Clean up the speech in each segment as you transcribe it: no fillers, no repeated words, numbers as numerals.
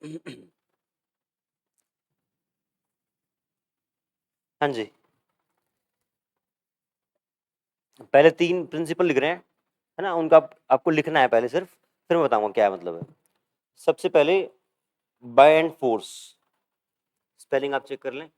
हाँ जी, पहले 3 प्रिंसिपल लिख रहे हैं, है ना? उनका आपको लिखना है पहले सिर्फ, फिर मैं बताऊँगा क्या मतलब है। सबसे पहले बाय एंड फोर्स, स्पेलिंग आप चेक कर लें।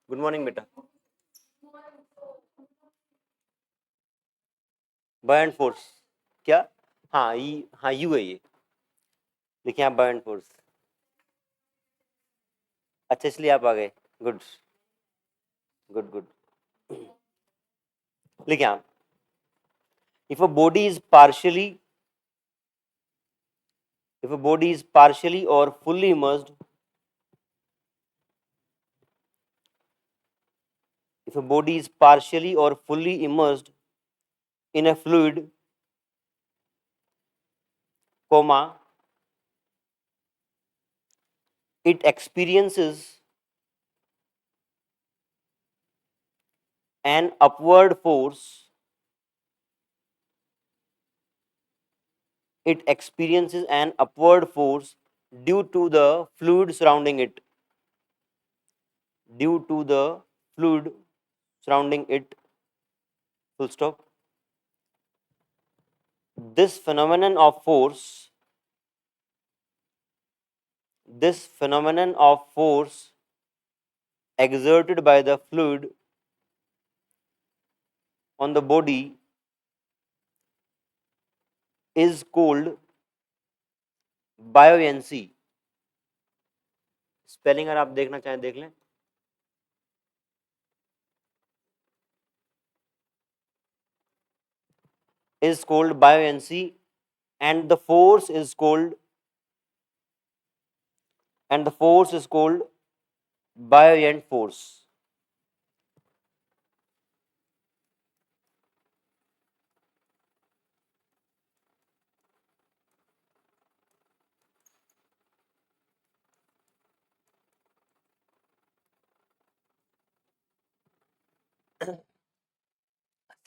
गुड मॉर्निंग बेटा। बाय एंड फोर्स क्या? हाँ, हाँ यू है ये, देखिए आप बाय एंड फोर्स। अच्छा, इसलिए आप आ गए। Good good good. लिखिए आप, if a body is partially, if a body is partially or fully immersed, if a body is partially or fully immersed in a fluid, comma, it experiences an upward force, it experiences an upward force due to the fluid surrounding it, due to the fluid surrounding it, full stop. This phenomenon of force, this phenomenon of force exerted by the fluid on the body is called buoyancy. Spelling अगर आप देखना चाहें देख लें। is called buoyancy, and the force is called, buoyant force.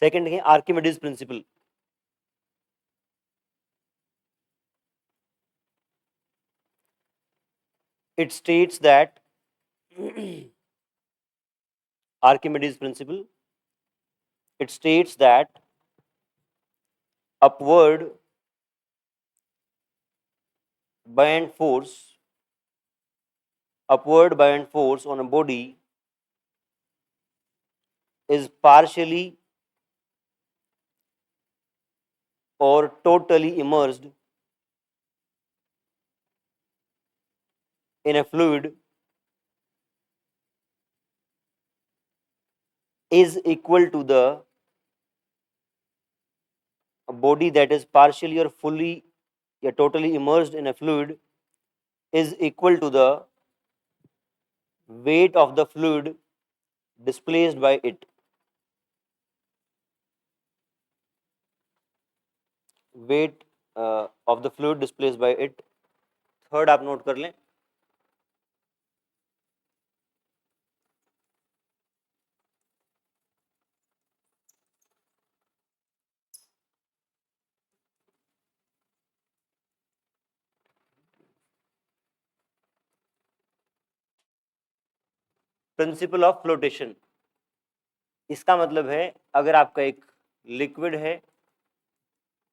Second है Archimedes principle. It states that Archimedes principle, it states that upward buoyant force, on a body is partially or totally immersed in a fluid is equal to the, a body that is partially or fully or totally immersed in a fluid is equal to the weight of the fluid displaced by it. Weight of the fluid displaced by it. Third आप note कर लें। Principle of flotation, इसका मतलब है अगर आपका एक liquid है,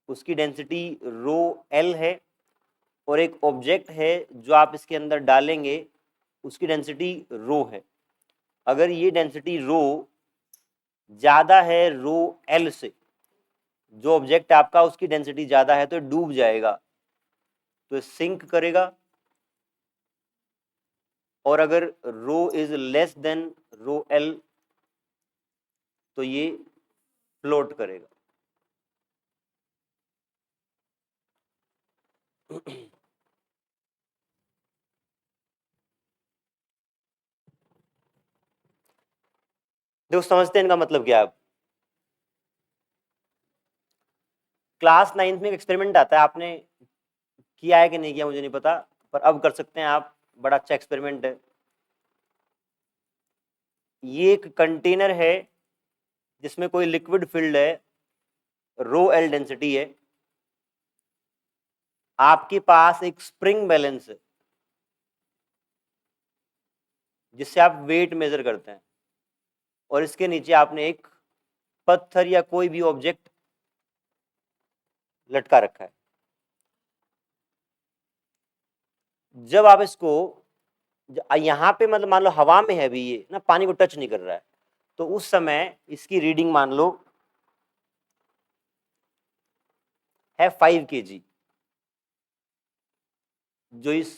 उसकी डेंसिटी रो एल है, और एक ऑब्जेक्ट है जो आप इसके अंदर डालेंगे, उसकी डेंसिटी रो है। अगर ये डेंसिटी रो ज़्यादा है रो एल से, जो ऑब्जेक्ट आपका उसकी डेंसिटी ज़्यादा है तो डूब जाएगा, तो सिंक करेगा। और अगर rho is less than rho L तो ये फ्लोट करेगा। देखो समझते हैं इनका मतलब क्या है। क्लास 9th में एक एक्सपेरिमेंट आता है, आपने किया है कि नहीं किया मुझे नहीं पता, पर अब कर सकते हैं आप, बड़ा अच्छा एक्सपेरिमेंट है। ये एक कंटेनर है जिसमें कोई लिक्विड फिल्ड है, रो एल डेंसिटी है, आपके पास एक स्प्रिंग बैलेंस है जिससे आप वेट मेजर करते हैं, और इसके नीचे आपने एक पत्थर या कोई भी ऑब्जेक्ट लटका रखा है। जब आप इसको यहां पे मतलब मान लो हवा में है, अभी ये ना पानी को टच नहीं कर रहा है, तो उस समय इसकी रीडिंग मान लो है 5 kg। जो इस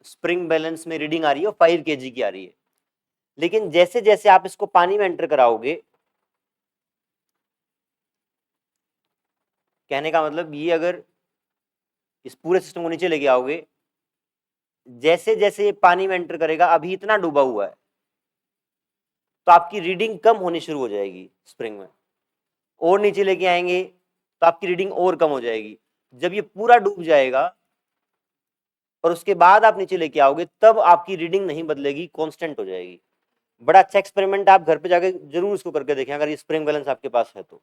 स्प्रिंग बैलेंस में रीडिंग आ रही है वो 5 kg की आ रही है। लेकिन जैसे जैसे आप इसको पानी में एंटर कराओगे, कहने का मतलब ये अगर इस पूरे सिस्टम को नीचे लेके आओगे, जैसे जैसे ये पानी में एंटर करेगा, अभी इतना डूबा हुआ है, तो आपकी रीडिंग कम होनी शुरू हो जाएगी स्प्रिंग में, और नीचे लेके आएंगे तो आपकी रीडिंग और कम हो जाएगी। जब ये पूरा डूब जाएगा और उसके बाद आप नीचे लेके आओगे, तब आपकी रीडिंग नहीं बदलेगी, कांस्टेंट हो जाएगी। बड़ा अच्छा एक्सपेरिमेंट, आप घर पे जाके जरूर इसको करके देखें अगर ये स्प्रिंग बैलेंस आपके पास है तो।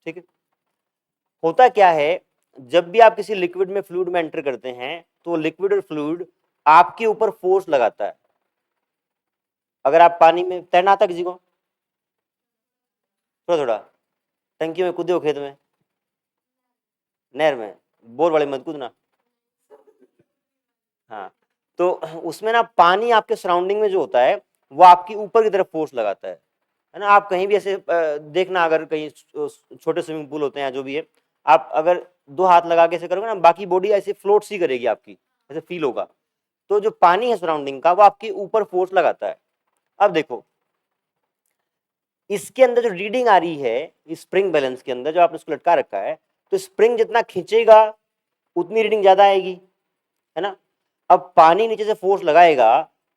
ठीक है। होता क्या है, जब भी आप किसी लिक्विड में फ्लूइड में एंटर करते हैं, तो लिक्विड और फ्लूइड आपके ऊपर फोर्स लगाता है। अगर आप पानी में तैरना आता किसी को, थोड़ा थोड़ा, टंकी में कूदे हो, खेत में, नहर में, बोर वाले मत कूदना। हाँ, तो उसमें ना पानी आपके सराउंडिंग में जो होता है वो आपकी ऊपर की तरफ फोर्स लगाता है ना। आप कहीं भी ऐसे देखना, अगर कहीं छोटे स्विमिंग पूल होते हैं जो भी है, आप अगर 2 हाथ लगा के ऐसे करोगे ना, बाकी बॉडी ऐसे फ्लोट सी करेगी आपकी, ऐसे फील होगा। तो जो पानी है सराउंडिंग का, वो आपके ऊपर फोर्स लगाता है। अब देखो, इसके अंदर जो रीडिंग आ रही है, इस स्प्रिंग बैलेंस के अंदर जो आपने उसको लटका रखा है, तो स्प्रिंग जितना खींचेगा उतनी रीडिंग ज्यादा आएगी, है ना। अब पानी नीचे से फोर्स लगाएगा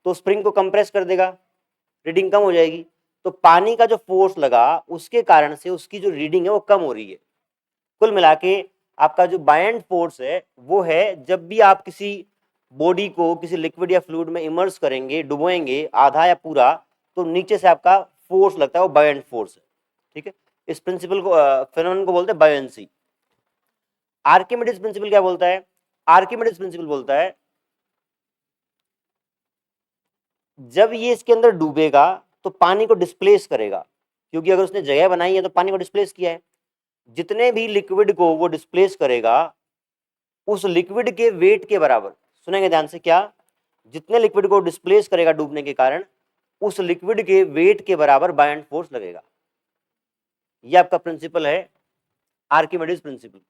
तो स्प्रिंग को कंप्रेस कर देगा, रीडिंग कम हो जाएगी। तो पानी का जो फोर्स लगा उसके कारण से उसकी जो रीडिंग है वो कम हो रही है। कुल मिला के आपका जो बायंट फोर्स है वो है, जब भी आप किसी बॉडी को किसी लिक्विड या फ्लूइड में इमर्स करेंगे, डुबोएंगे आधा या पूरा, तो नीचे से आपका फोर्स लगता है, वो बायंट फोर्स है। ठीक है। इस प्रिंसिपल को, फेनोमेनन को बोलते हैं बायंसी। आर्किमिडीज प्रिंसिपल क्या बोलता है? आर्किमिडीज प्रिंसिपल बोलता है, जब ये इसके अंदर डूबेगा तो पानी को डिस्प्लेस करेगा, क्योंकि अगर उसने जगह बनाई है तो पानी को डिस्प्लेस किया है। जितने भी लिक्विड को वो डिस्प्लेस करेगा, उस लिक्विड के वेट के बराबर, सुनेंगे ध्यान से, क्या? जितने लिक्विड को डिस्प्लेस करेगा डूबने के कारण, उस लिक्विड के वेट के बराबर बायंट फोर्स लगेगा। ये आपका प्रिंसिपल है, आर्किमिडीज प्रिंसिपल।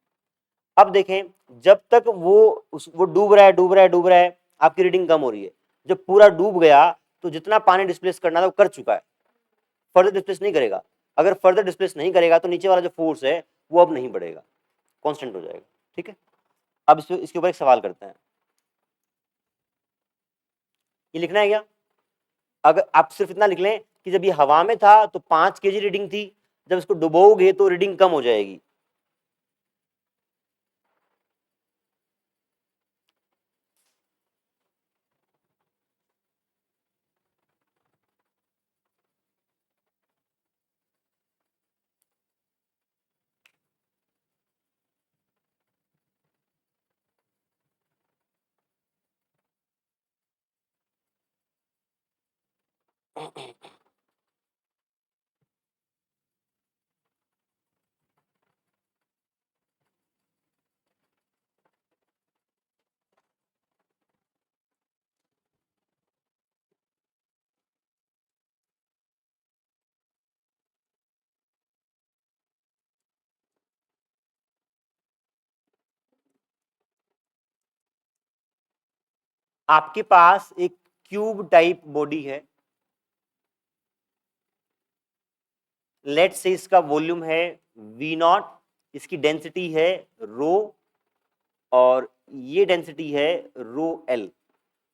अब देखें, जब तक वो डूब रहा है डूब रहा है डूब रहा है, आपकी रीडिंग कम हो रही है। जब पूरा डूब गया तो जितना पानी डिस्प्लेस करना था वो कर चुका है, फर्दर डिस्प्लेस नहीं करेगा। अगर फर्दर डिस्प्लेस नहीं करेगा तो नीचे वाला जो फोर्स है वो अब नहीं बढ़ेगा, कांस्टेंट हो जाएगा। ठीक है। अब इसके ऊपर एक सवाल करते हैं। ये लिखना है क्या? अगर आप सिर्फ इतना लिख लें कि जब ये हवा में था तो 5 kg रीडिंग थी, जब इसको डुबोगे तो रीडिंग कम हो जाएगी। आपके पास एक क्यूब टाइप बॉडी है, लेट से इसका वॉल्यूम है V0, इसकी डेंसिटी है रो, और ये डेंसिटी है रो एल।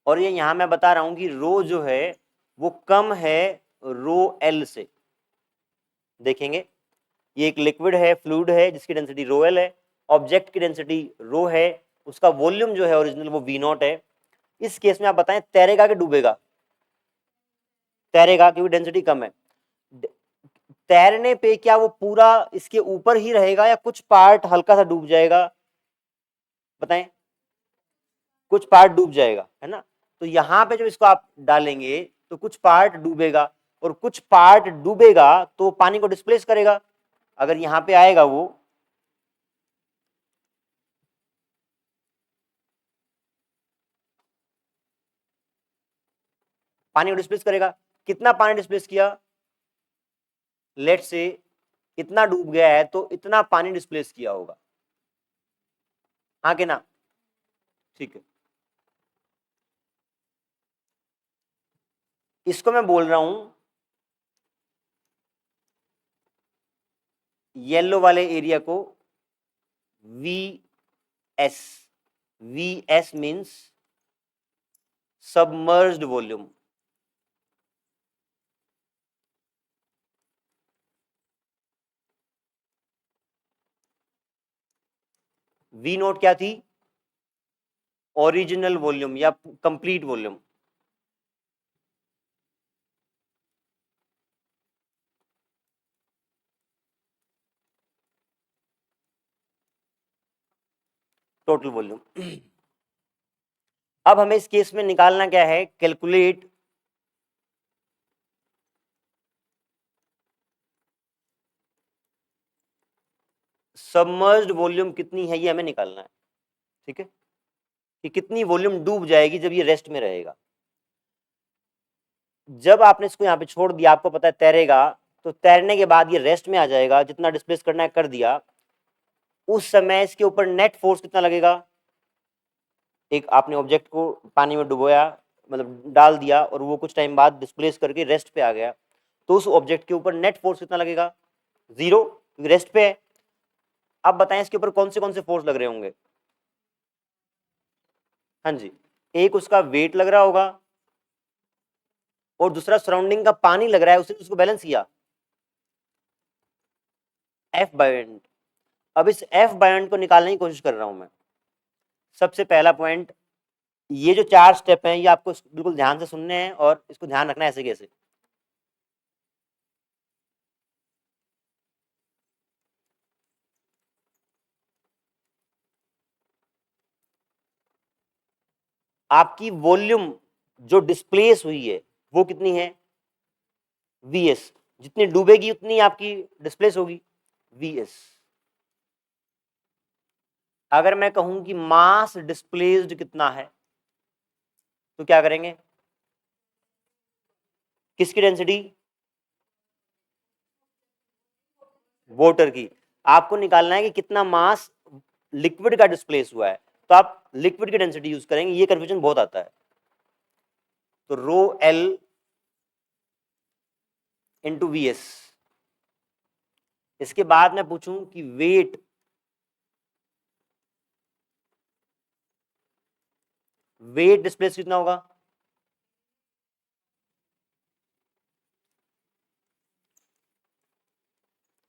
और ये यहां मैं बता रहा हूं कि रो जो है वो कम है रो एल से। देखेंगे, ये एक लिक्विड है, फ्लूइड है, जिसकी डेंसिटी रो एल है, ऑब्जेक्ट की डेंसिटी रो है, उसका वॉल्यूम जो है ओरिजिनल वो V0 है। इस केस में आप बताएं, तैरेगा कि डूबेगा? तैरेगा क्योंकि डेंसिटी कम है। तैरने पे क्या वो पूरा इसके ऊपर ही रहेगा या कुछ पार्ट हल्का सा डूब जाएगा? बताएं। कुछ पार्ट डूब जाएगा, है ना। तो यहां पे जब इसको आप डालेंगे तो कुछ पार्ट डूबेगा, और कुछ पार्ट डूबेगा तो पानी को डिस्प्लेस करेगा। अगर यहां पे आएगा वो, पानी को डिस्प्लेस करेगा। कितना पानी डिस्प्लेस किया? लेट से इतना डूब गया है तो इतना पानी डिस्प्लेस किया होगा, हाँ कि ना? ठीक है, इसको मैं बोल रहा हूं येलो वाले एरिया को V S. V S means submerged volume. V naught क्या थी? ओरिजिनल वॉल्यूम या कंप्लीट वॉल्यूम। Total volume. अब हमें इस केस में निकालना क्या है? कैलकुलेट सबमर्ज्ड वॉल्यूम कितनी है, ये हमें निकालना है। ठीक है, कि कितनी वॉल्यूम डूब जाएगी जब ये रेस्ट में रहेगा। जब आपने इसको यहाँ पे छोड़ दिया, आपको पता है तैरेगा, तो तैरने के बाद ये रेस्ट में आ जाएगा, जितना डिस्प्लेस करना है कर दिया। उस समय इसके ऊपर नेट फोर्स कितना लगेगा? एक आपने ऑब्जेक्ट को पानी में डुबोया, मतलब डाल दिया, और वो कुछ टाइम बाद डिस्प्लेस करके रेस्ट पे आ गया, तो उस ऑब्जेक्ट के ऊपर नेट फोर्स कितना लगेगा? 0, क्योंकि रेस्ट पे है। अब बताएं इसके ऊपर कौन से फोर्स लग रहे होंगे? हाँ जी, एक उसका वेट लग रहा होगा, और दूसरा सराउंडिंग का पानी लग रहा है, उसने उसको बैलेंस किया, एफ बायोंट। अब इस एफ बायोंट को निकालने की कोशिश कर रहा हूं मैं। सबसे पहला पॉइंट, ये जो 4 स्टेप हैं ये आपको बिल्कुल ध्यान से सुनने हैं और इसको ध्यान रखना है ऐसे कैसे। आपकी वॉल्यूम जो डिस्प्लेस हुई है वो कितनी है? Vs। जितनी डूबेगी उतनी आपकी डिस्प्लेस होगी, Vs। अगर मैं कहूं कि मास डिस्प्लेस्ड कितना है, तो क्या करेंगे? किसकी डेंसिटी? वाटर की। आपको निकालना है कि कितना मास लिक्विड का डिस्प्लेस हुआ है, तो आप लिक्विड की डेंसिटी यूज करेंगे। ये कंफ्यूजन बहुत आता है। तो रो एल इंटू वी एस। इसके बाद मैं पूछूं कि वेट, वेट डिस्प्लेस कितना होगा?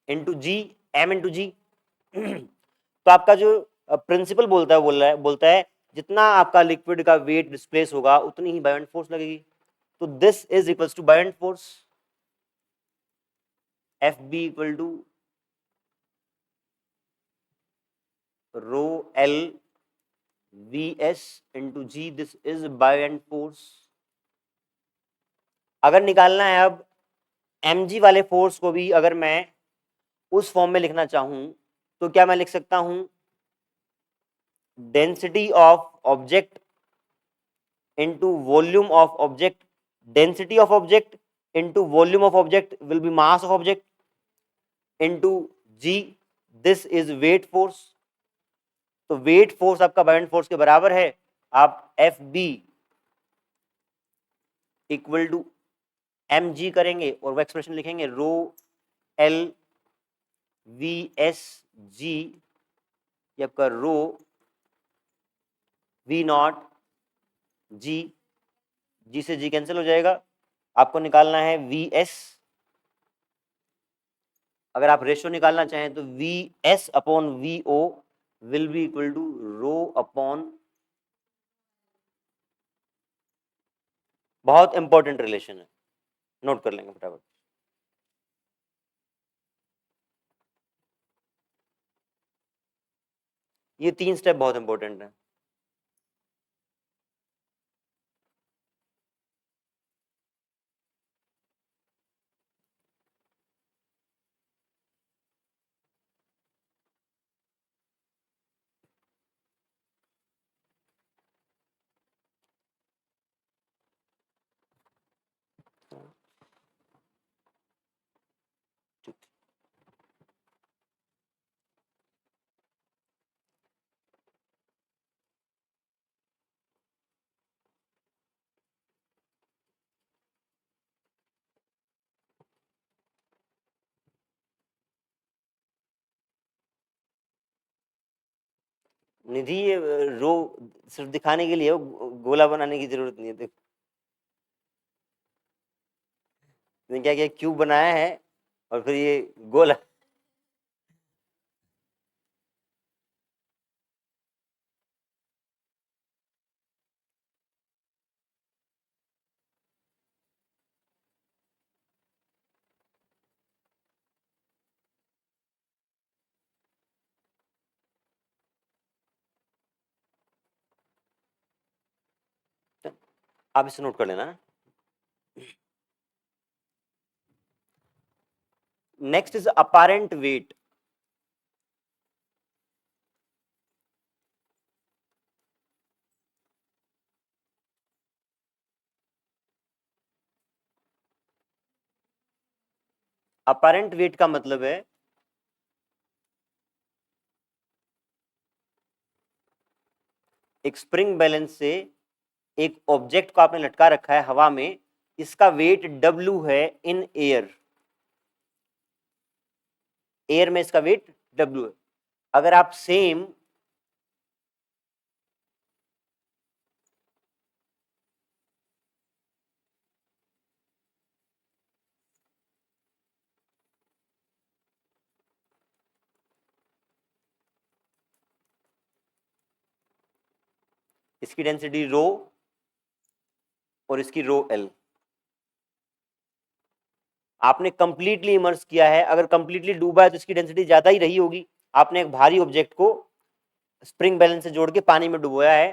इंटू जी, एम इंटू जी। तो आपका जो प्रिंसिपल बोलता है जितना आपका लिक्विड का वेट डिस्प्लेस होगा उतनी ही बायोंट फोर्स लगेगी। तो this is equals to buoyant force, F B equal to rho L V S into G. This is buoyant force. अगर निकालना है अब mg वाले फोर्स को भी, अगर मैं उस फॉर्म में लिखना चाहूं तो क्या मैं लिख सकता हूं? Density of object into volume of object, density of object into volume of object will be mass of object into g, this is weight force। तो वेट फोर्स आपका बायोंट फोर्स के बराबर है। आप F B equal to M G करेंगे और वो expression लिखेंगे rho L V S G, ये आपका रो वी नॉट जी, जी से जी कैंसिल हो जाएगा। आपको निकालना है वी एस। अगर आप रेशियो निकालना चाहें तो V S upon V O will be equal to rho upon, बहुत इंपॉर्टेंट रिलेशन है, नोट कर लेंगे फटाफट। ये 3 स्टेप बहुत इंपॉर्टेंट है। निधि, ये रो सिर्फ दिखाने के लिए हो, गोला बनाने की जरूरत नहीं है। देखो क्या क्या क्यूब बनाया है और फिर ये गोला। आप इसे नोट कर लेना। Next is apparent weight. Apparent weight का मतलब है एक स्प्रिंग बैलेंस से एक ऑब्जेक्ट को आपने लटका रखा है हवा में, इसका वेट W है इन एयर। एयर में इसका वेट W है। अगर आप सेम इसकी डेंसिटी रो और इसकी रो L, आपने कंप्लीटली इमर्स किया है, अगर कंप्लीटली डूबा है तो इसकी डेंसिटी ज्यादा ही रही होगी। आपने एक भारी ऑब्जेक्ट को स्प्रिंग बैलेंस से जोड़ के पानी में डुबोया है,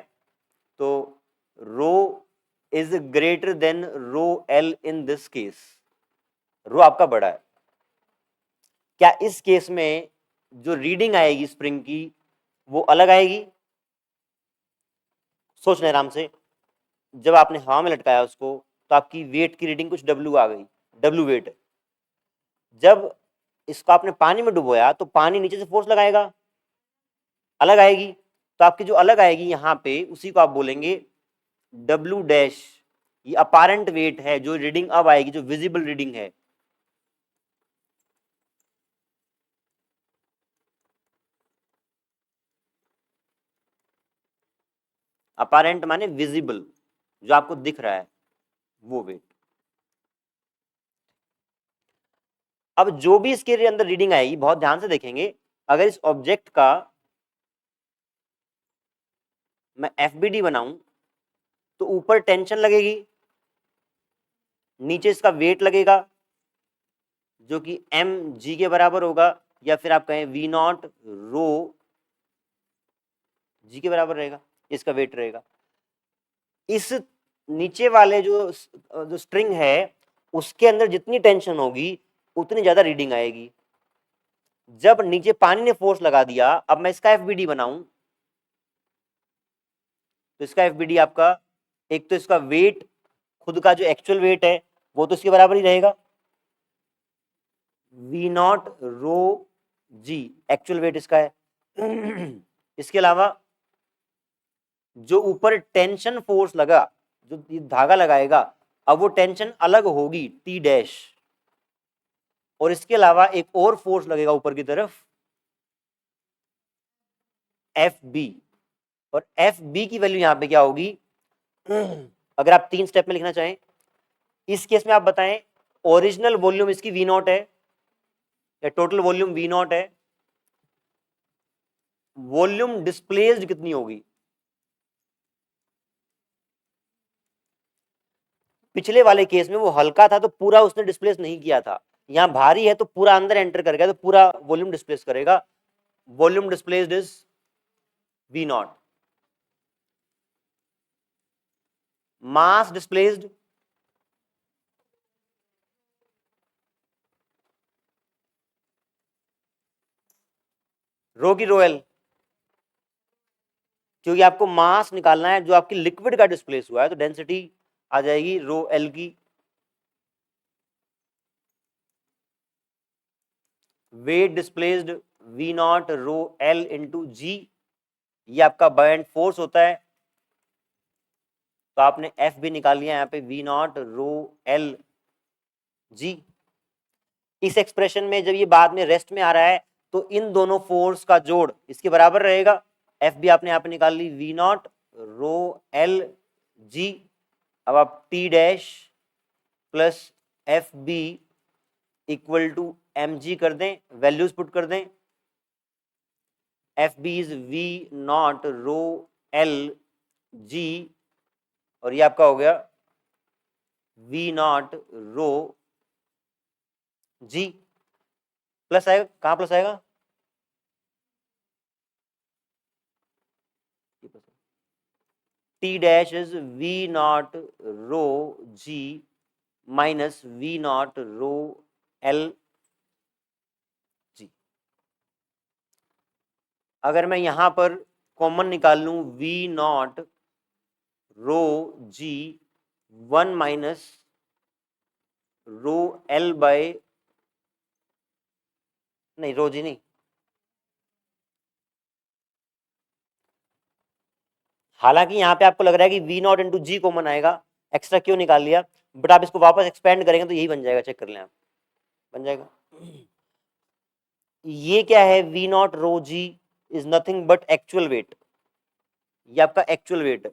तो rho is greater than rho L in this case. Rho आपका बड़ा है। क्या इस केस में जो रीडिंग आएगी स्प्रिंग की वो अलग आएगी? सोच लें आराम से। जब आपने हवा में लटकाया उसको तो आपकी वेट की रीडिंग कुछ W आ गई, W वेट है। जब इसको आपने पानी में डुबोया तो पानी नीचे से फोर्स लगाएगा, अलग आएगी। तो आपकी जो अलग आएगी यहां पे, उसी को आप बोलेंगे W डैश। ये अपारेंट वेट है, जो रीडिंग अब आएगी, जो विजिबल रीडिंग है। अपारेंट माने विजिबल, जो आपको दिख रहा है वो वेट। अब जो भी इसके अंदर रीडिंग आएगी, बहुत ध्यान से देखेंगे, अगर इस ऑब्जेक्ट का मैं FBD बनाऊं तो ऊपर टेंशन लगेगी, नीचे इसका वेट लगेगा जो कि mg के बराबर होगा, या फिर आप कहें V0 रो g के बराबर रहेगा, इसका वेट रहेगा। इस नीचे वाले जो स्ट्रिंग है उसके अंदर जितनी टेंशन होगी उतनी ज्यादा रीडिंग आएगी। जब नीचे पानी ने फोर्स लगा दिया, अब मैं इसका FBD बनाऊं तो इसका FBD आपका, एक तो इसका वेट, खुद का जो एक्चुअल वेट है वो तो इसके बराबर ही रहेगा, V0 रो जी, एक्चुअल वेट इसका है। इसके अलावा जो ऊपर टेंशन फोर्स लगा, जो ये धागा लगाएगा, अब वो टेंशन अलग होगी T डैश, और इसके अलावा एक और फोर्स लगेगा ऊपर की तरफ FB, और FB की वैल्यू यहां पे क्या होगी? अगर आप 3 स्टेप में लिखना चाहें, इस केस में आप बताएं ओरिजिनल वॉल्यूम इसकी V0 है या टोटल वॉल्यूम V0 है, वॉल्यूम डिस्प्लेस्ड कितनी होगी? पिछले वाले केस में वो हल्का था तो पूरा उसने डिस्प्लेस नहीं किया था, यहाँ भारी है तो पूरा अंदर एंटर करेगा तो पूरा वॉल्यूम डिस्प्लेस करेगा। Volume displaced is V nought. Mass displaced rho की रो एल, क्योंकि आपको मास निकालना है जो आपकी लिक्विड का डिस्प्लेस हुआ है, तो डेंसिटी आ जाएगी रो एल की। Weight displaced V not rho L into g, ये आपका बायएंड फोर्स होता है, तो आपने F भी निकाल लिया यहाँ पे V नॉट रो एल जी। इस एक्सप्रेशन में जब ये बाद में रेस्ट में आ रहा है तो इन दोनों फोर्स का जोड़ इसके बराबर रहेगा। F भी आपने यहाँ पे निकाल ली V not rho L G. अब आप T dash plus F B equal to M G कर दें, वैल्यूज पुट कर दें। F B is V not rho L G, और ये आपका हो गया V not rho G. Plus आएगा, कहाँ प्लस आएगा? T dash is V not rho G minus V not rho L G. अगर मैं यहां पर कॉमन निकाल लूं V not rho G 1 minus rho L by, नहीं रो जी नहीं, हालांकि यहाँ पे आपको लग रहा है कि V naught into G common आएगा, एक्स्ट्रा क्यों निकाल लिया, बट आप इसको वापस एक्सपेंड करेंगे तो यही बन जाएगा, चेक कर लें आप, बन जाएगा। ये क्या है? V not rho G is nothing but actual weight, ये आपका एक्चुअल वेट है।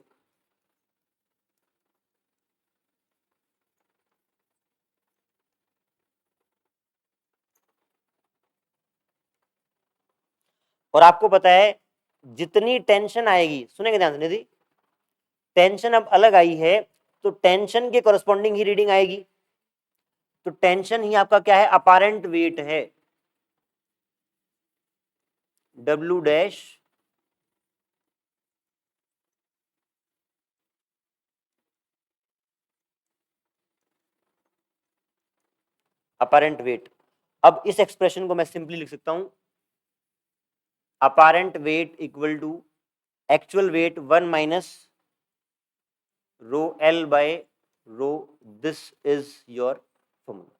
और आपको पता है जितनी टेंशन आएगी, सुनेंगे ध्यान से निधि, टेंशन अब अलग आई है तो टेंशन के कॉरस्पॉन्डिंग ही रीडिंग आएगी, तो टेंशन ही आपका क्या है? अपारेंट वेट है, डब्ल्यू डैश अपारेंट वेट। अब इस एक्सप्रेशन को मैं सिंपली लिख सकता हूं, apparent weight equal to actual weight 1 minus rho L by rho, this is your formula.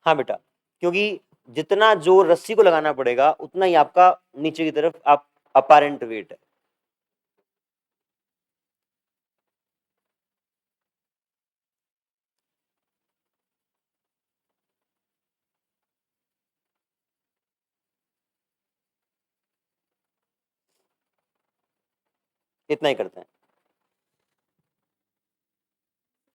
हाँ बेटा, क्योंकि जितना जोर रस्सी को लगाना पड़ेगा उतना ही आपका नीचे की तरफ आप अपारेंट वेट है। इतना ही करते हैं।